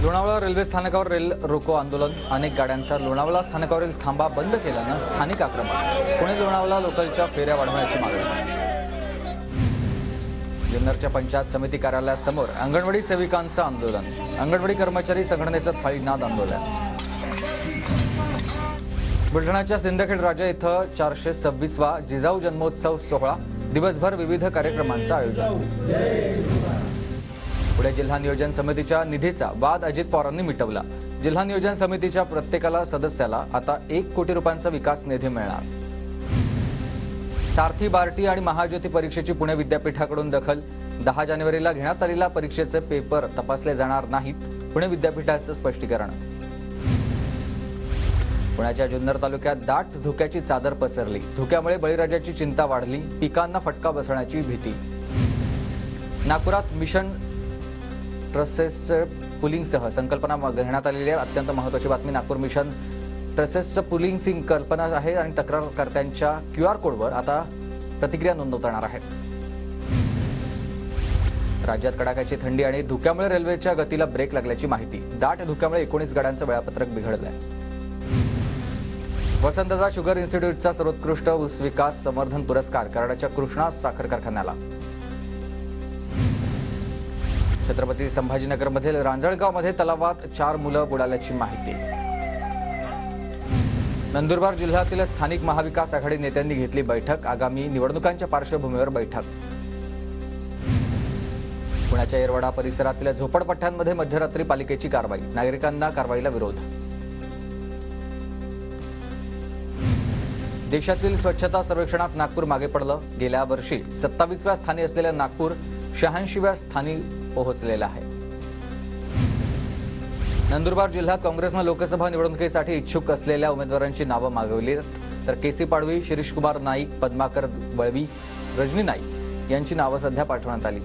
Lonavala railway स्थानकावर rail रोको आंदोलन। अनेक गाड्यांचा लोणावळा स्थानकावरील थांबा बंद केल्याने स्थानिक आक्रमक। पुणे लोणावळा लोकलच्या फेऱ्या वाढवण्याची मागणी। जुन्नरच्या पंचायत समिती कार्यालयासमोर अंगणवाडी सेविकांचं आंदोलन। अंगणवाडी कर्मचारी संघटनेचं थाळीनाद आंदोलन। बुलढाण्याच्या सिंदखेड राजा इथं 426वा जिजाऊ जन्मोत्सव सोहळा। दिवसभर विविध कार्यक्रमांचं आयोजन। पुणे जिल्हा नियोजन समितीच्या निधीचा वाद अजित पवारांनी मिटवला। जिल्हा नियोजन समितीच्या प्रत्येकाला सदस्याला आता 1 कोटी रुपयांचा विकास निधी मिळणार। सारथी बार्टी आणि महाज्योती परीक्षेची पुणे विद्यापीठाकडून दखल। 10 जानेवारीला घेण्यात आलेल्या परीक्षेचे पेपर तपासले जाणार नाहीत। पुणे विद्यापीठाचं स्पष्टीकरण। पुण्याच्या जुन्नर तालुक्यात दाट धुक्याची चादर पसरली। धुक्यामुळे बळीराजाची चिंता वाढली। पिकांना फटका बसण्याची भीती। नागपुरात मिशन ट्रसेसचं पुलिंगसह संकल्पना घेण्यात आलेली आहे। अत्यंत महत्त्वाची बातमी। नागपूर मिशन ट्रसेसचं पुलिंग संकल्पना आहे आणि तक्रारकर्त्यांच्या QR कोडवर आता प्रतिक्रिया नोंदवता येणार आहे। राज्यात कडाक्याची थंडी आणि धुक्यामुळे रेल्वेच्या गतीला ब्रेक लागल्याची माहिती। दाट धुक्यामुळे 19 गाड्यांचं वेळापत्रक बिघडलंय। वसंतदादा शुगर इन्स्टिट्यूटचा सर्वोत्कृष्ट ऊस विकास संवर्धन पुरस्कार कराडाच्या कृष्णा साखर कारखान्याला। छत्रपती संभाजीनगरमधील रांजणगावमध्ये तलावात 4 मुलं बुडाल्याची माहिती। नंदुरबार जिल्ह्यातील स्थानिक महाविकास आघाडी नेत्यांनी घेतली बैठक। आगामी निवडणुकांच्या पार्श्वभूमीवर बैठक। पुण्याच्या येरवडा परिसरातील झोपडपट्ट्यांमध्ये मध्यरात्री पालिकेची कारवाई। नागरिकांना कारवाईला विरोध। देशातील स्वच्छता सर्वेक्षणात नागपूर मागे पडलं। गेल्या वर्षी 27व्या स्थानी असलेल्या नागपूर 86व्या स्थानी पोहोचलेला आहे। नंदुरबार जिल्ह्यात काँग्रेसनं लोकसभा निवडणुकीसाठी इच्छुक असलेल्या उमेदवारांची नावं मागवली। तर केसी पाडवी, शिरीष कुमार नाईक, पद्माकर वळवी, रजनी नाईक यांची नावं सध्या पाठवण्यात आली।